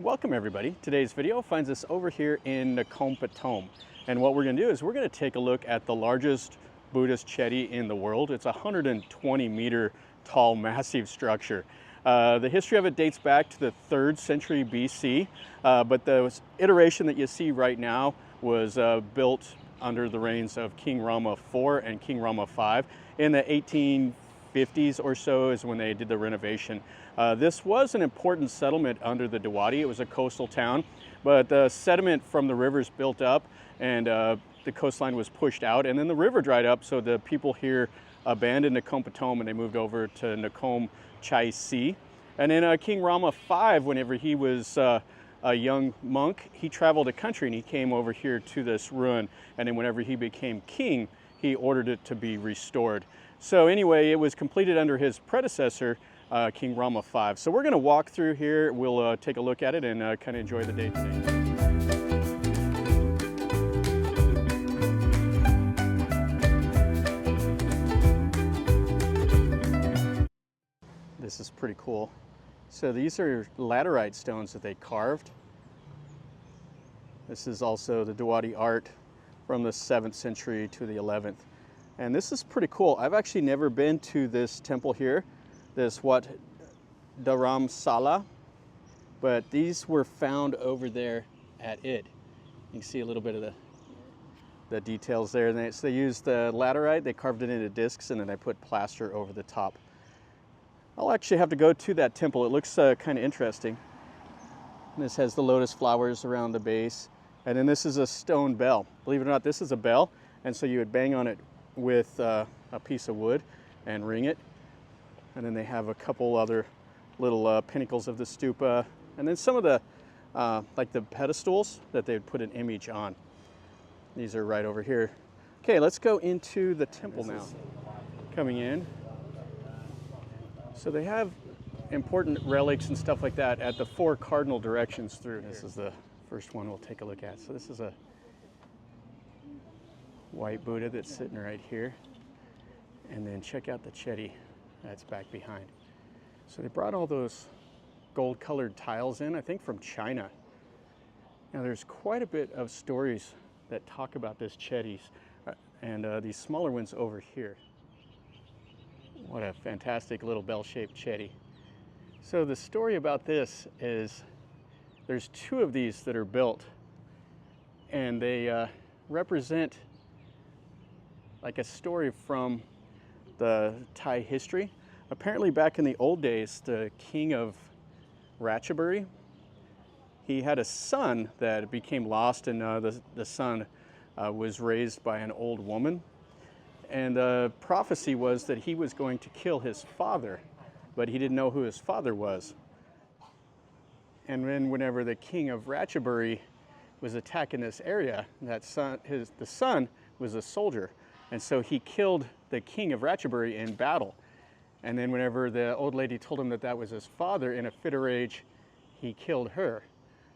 Welcome everybody. Today's video finds us over here in Nakhon Pathom. And what we're going to do is we're going to take a look at the largest Buddhist Chedi in the world. It's a 120-meter tall, massive structure. The history of it dates back to the 3rd century BC, but the iteration that you see right now was built under the reigns of King Rama IV and King Rama V. In the 1850s or so is when they did the renovation. This was an important settlement under the Dvaravati. It was a coastal town, but the sediment from the rivers built up and the coastline was pushed out, and then the river dried up, so the people here abandoned Nakhon Pathom and they moved over to Nakhon Chedi. And then King Rama V, whenever he was a young monk, he traveled the country and he came over here to this ruin, and then whenever he became king, he ordered it to be restored. So anyway, it was completed under his predecessor, King Rama V. So we're going to walk through here, we'll take a look at it and kind of enjoy the day today. This is pretty cool. So these are laterite stones that they carved. This is also the Dvaravati art from the 7th century to the 11th. And this is pretty cool. I've actually never been to this temple here, this Wat Dharamsala, but these were found over there at it. You can see a little bit of the details there. And so they used the laterite, they carved it into discs, and then they put plaster over the top. I'll actually have to go to that temple. It looks kind of interesting. And this has the lotus flowers around the base. And then this is a stone bell. Believe it or not, this is a bell. And so you would bang on it with a piece of wood and ring it. And then they have a couple other little pinnacles of the stupa. And then some of the, like the pedestals that they would put an image on. These are right over here. Okay, let's go into the temple now. Coming in. So they have important relics and stuff like that at the 4 cardinal directions through. This is the first one we'll take a look at. So this is a white Buddha that's sitting right here. And then check out the Chedi that's back behind. So they brought all those gold-colored tiles in, I think from China. Now there's quite a bit of stories that talk about this Chedis and these smaller ones over here. What a fantastic little bell-shaped Chedi. So the story about this is there's 2 of these that are built, and they represent like a story from the Thai history. Apparently back in the old days, the king of Ratchaburi, he had a son that became lost, and the son was raised by an old woman. And the prophecy was that he was going to kill his father, but he didn't know who his father was. And then whenever the king of Ratchaburi was attacking this area, the son was a soldier. And so he killed the king of Ratchaburi in battle. And then whenever the old lady told him that that was his father, in a fit of rage, he killed her.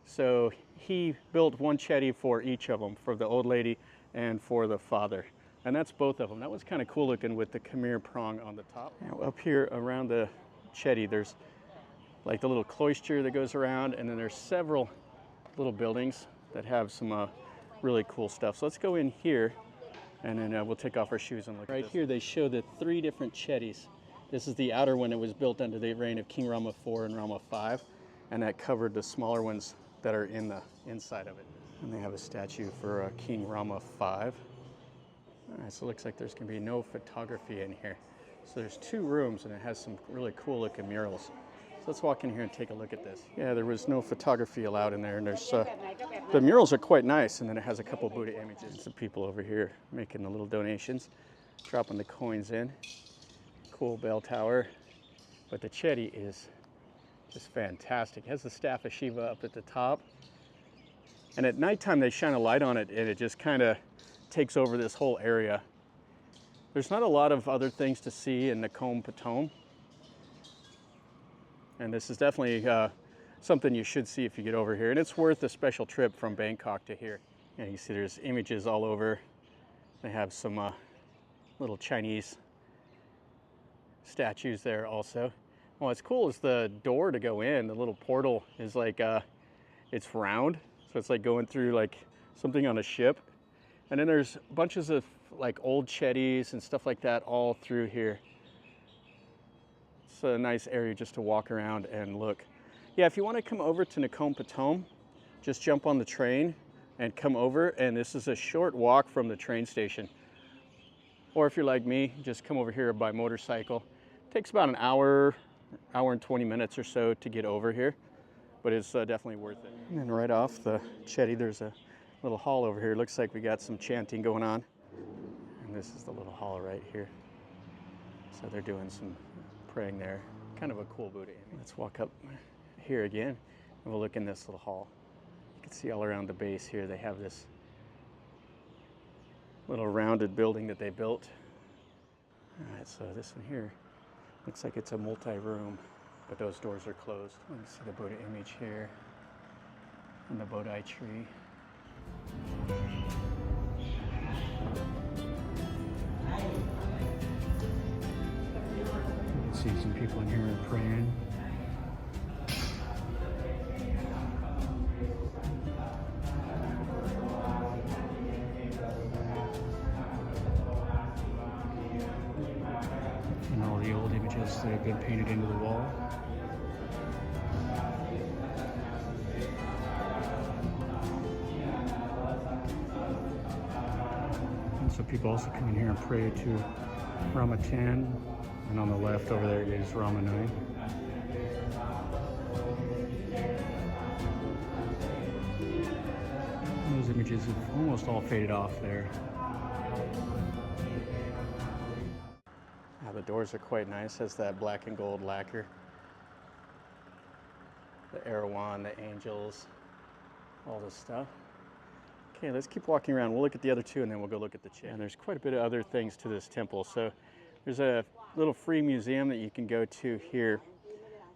So he built one Chedi for each of them, for the old lady and for the father. And that's both of them. That was kind of cool looking with the Khmer prong on the top. Now up here around the Chedi, there's like the little cloister that goes around, and then there's several little buildings that have some really cool stuff. So let's go in here, and then we'll take off our shoes and look. Right here they show the 3 different Chedis. This is the outer one that was built under the reign of King Rama IV and Rama V, and that covered the smaller ones that are in the inside of it. And they have a statue for King Rama V. All right, so it looks like there's going to be no photography in here. So there's 2 rooms, and it has some really cool looking murals. So let's walk in here and take a look at this. Yeah, there was no photography allowed in there, and there's the murals are quite nice, and then it has a couple Buddha images. Some people over here making the little donations, dropping the coins in. Cool bell tower, but the Chedi is just fantastic. It has the staff of Shiva up at the top, and at nighttime they shine a light on it, and it just kind of takes over this whole area. There's not a lot of other things to see in Nakhon Pathom, and this is definitely something you should see if you get over here, and it's worth a special trip from Bangkok to here. And you see there's images all over. They have some little Chinese statues there also. What's cool is the door to go in, the little portal is like it's round, so it's like going through like something on a ship. And then there's bunches of like old Chedis and stuff like that all through here. It's a nice area just to walk around and look. Yeah, if you want to come over to Nakhon Pathom, just jump on the train and come over, and this is a short walk from the train station. Or if you're like me, just come over here by motorcycle. It takes about an hour and 20 minutes or so to get over here, but it's definitely worth it. And then right off the Chedi, there's a little hall over here. Looks like we got some chanting going on. And this is the little hall right here. So they're doing some praying there. Kind of a cool Buddha image. Let's walk up here again and we'll look in this little hall. You can see all around the base here they have this little rounded building that they built. All right, so this one here looks like it's a multi-room, but those doors are closed. You can see the Buddha image here and the Bodhi tree. You can see some people in here praying. And all the old images that have been painted into the wall. And so people also come in here and pray to Rama 10, and on the left over there is Rama 9. And those images have almost all faded off there. The doors are quite nice. Has that black and gold lacquer. The Erawan, the angels, all this stuff. Okay, let's keep walking around. We'll look at the other two and then we'll go look at the Chedi. And there's quite a bit of other things to this temple. So there's a little free museum that you can go to here.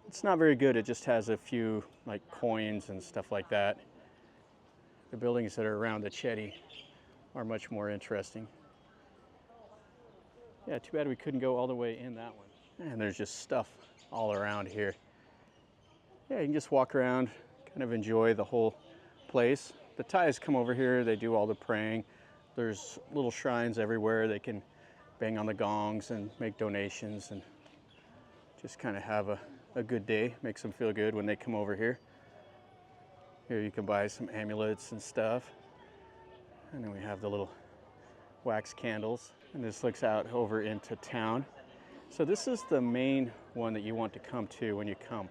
It's not very good. It just has a few like coins and stuff like that. The buildings that are around the Chedi are much more interesting. Yeah, too bad we couldn't go all the way in that one. And there's just stuff all around here. Yeah, you can just walk around, kind of enjoy the whole place. The Thais come over here, they do all the praying. There's little shrines everywhere. They can bang on the gongs and make donations and just kind of have a good day. Makes them feel good when they come over here. Here you can buy some amulets and stuff. And then we have the little wax candles. And this looks out over into town. So this is the main one that you want to come to when you come.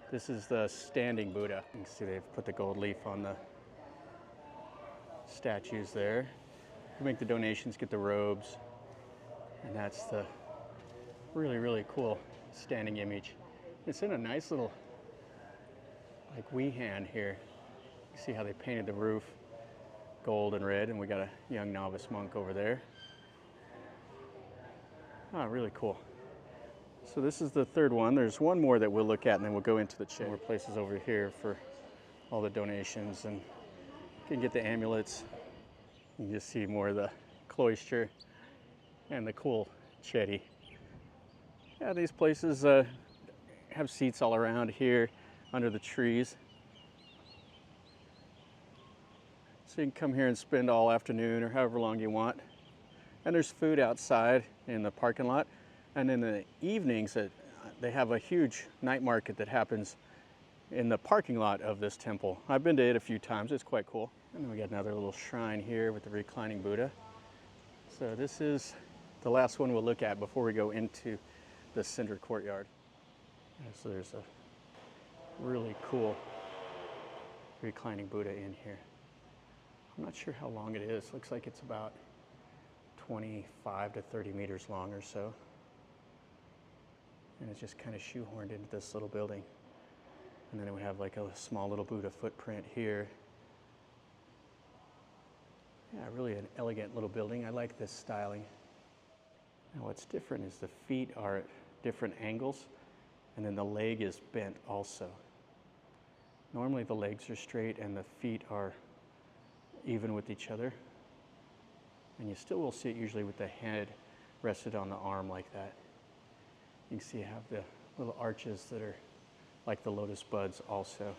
This is the standing Buddha. You can see they've put the gold leaf on the statues there. You make the donations, get the robes. And that's the really, really cool standing image. It's in a nice little like wee hand here. You see how they painted the roof gold and red, and we got a young novice monk over there. Oh, really cool. So this is the third one. There's one more that we'll look at, and then we'll go into the Chedi. More places over here for all the donations, and you can get the amulets. You can just see more of the cloister and the cool Chedi. Yeah, these places have seats all around here under the trees. So you can come here and spend all afternoon or however long you want. And there's food outside in the parking lot. And in the evenings, they have a huge night market that happens in the parking lot of this temple. I've been to it a few times. It's quite cool. And then we got another little shrine here with the Reclining Buddha. So this is the last one we'll look at before we go into the center courtyard. And so there's a really cool Reclining Buddha in here. I'm not sure how long it is. Looks like it's about 25 to 30 meters long or so. And it's just kind of shoehorned into this little building. And then we have like a small little Buddha footprint here. Yeah, really an elegant little building. I like this styling. Now what's different is the feet are at different angles, and then the leg is bent also. Normally the legs are straight and the feet are even with each other. And you still will see it usually with the head rested on the arm like that. You can see you have the little arches that are like the lotus buds also.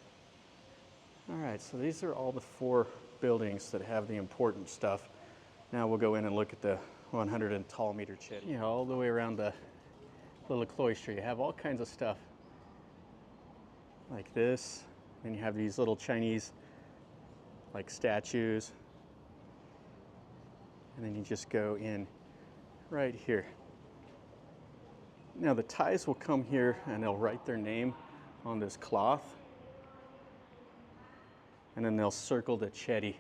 All right, so these are all the 4 buildings that have the important stuff. Now we'll go in and look at the 100 tall meter Chedi. You know, all the way around the little cloister, you have all kinds of stuff like this. And you have these little Chinese like statues. And then you just go in right here. Now the Thais will come here and they'll write their name on this cloth. And then they'll circle the Chedi.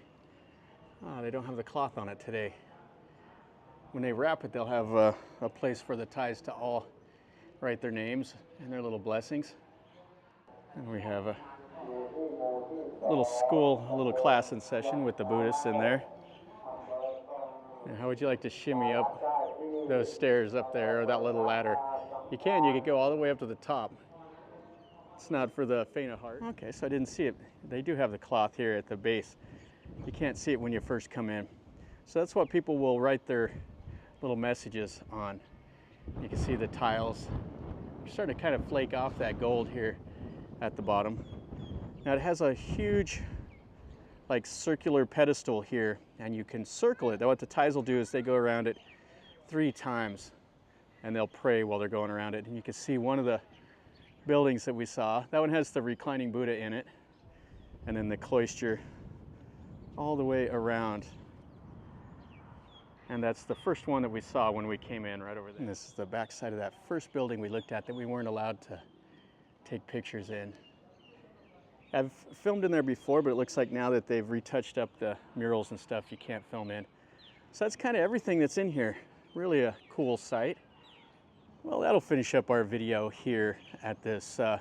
Oh, they don't have the cloth on it today. When they wrap it, they'll have a place for the Thais to all write their names and their little blessings. And we have a little school, a little class in session with the Buddhists in there. And how would you like to shimmy up those stairs up there, or that little ladder? You could go all the way up to the top. It's not for the faint of heart. Okay, so I didn't see it. They do have the cloth here at the base. You can't see it when you first come in. So that's what people will write their little messages on. You can see the tiles. We're starting to kind of flake off that gold here at the bottom. Now it has a huge like circular pedestal here, and you can circle it. What the Thais will do is they go around it 3 times and they'll pray while they're going around it. And you can see one of the buildings that we saw. That one has the Reclining Buddha in it, and then the cloister all the way around. And that's the first one that we saw when we came in right over there. And this is the back side of that first building we looked at that we weren't allowed to take pictures in. I've filmed in there before, but it looks like now that they've retouched up the murals and stuff, you can't film in. So that's kind of everything that's in here. Really a cool site. Well, that'll finish up our video here at this Phra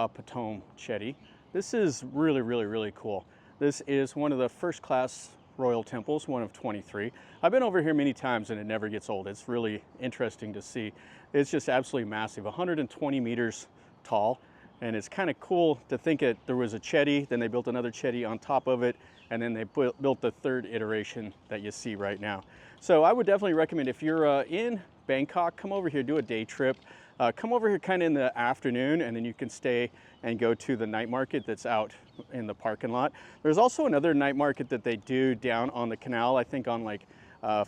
Pathom Chedi. This is really, really, really cool. This is one of the first class royal temples, one of 23. I've been over here many times and it never gets old. It's really interesting to see. It's just absolutely massive, 120 meters tall. And it's kind of cool to think that there was a Chedi, then they built another Chedi on top of it, and then they built the 3rd iteration that you see right now. So I would definitely recommend, if you're in Bangkok, come over here, do a day trip. Come over here kind of in the afternoon, and then you can stay and go to the night market that's out in the parking lot. There's also another night market that they do down on the canal, I think on like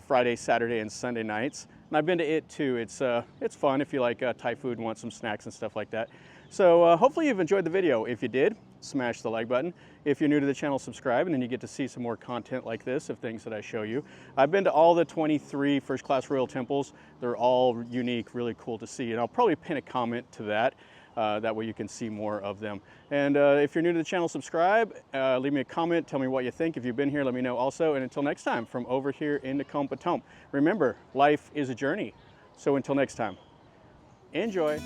Friday, Saturday, and Sunday nights. And I've been to it too. It's fun if you like Thai food and want some snacks and stuff like that. So hopefully you've enjoyed the video. If you did, smash the like button. If you're new to the channel, subscribe, and then you get to see some more content like this of things that I show you. I've been to all the 23 first class royal temples. They're all unique, really cool to see. And I'll probably pin a comment to that. That way you can see more of them. And if you're new to the channel, subscribe, leave me a comment, tell me what you think. If you've been here, let me know also. And until next time, from over here in Nakhon Pathom, remember, life is a journey. So until next time, enjoy.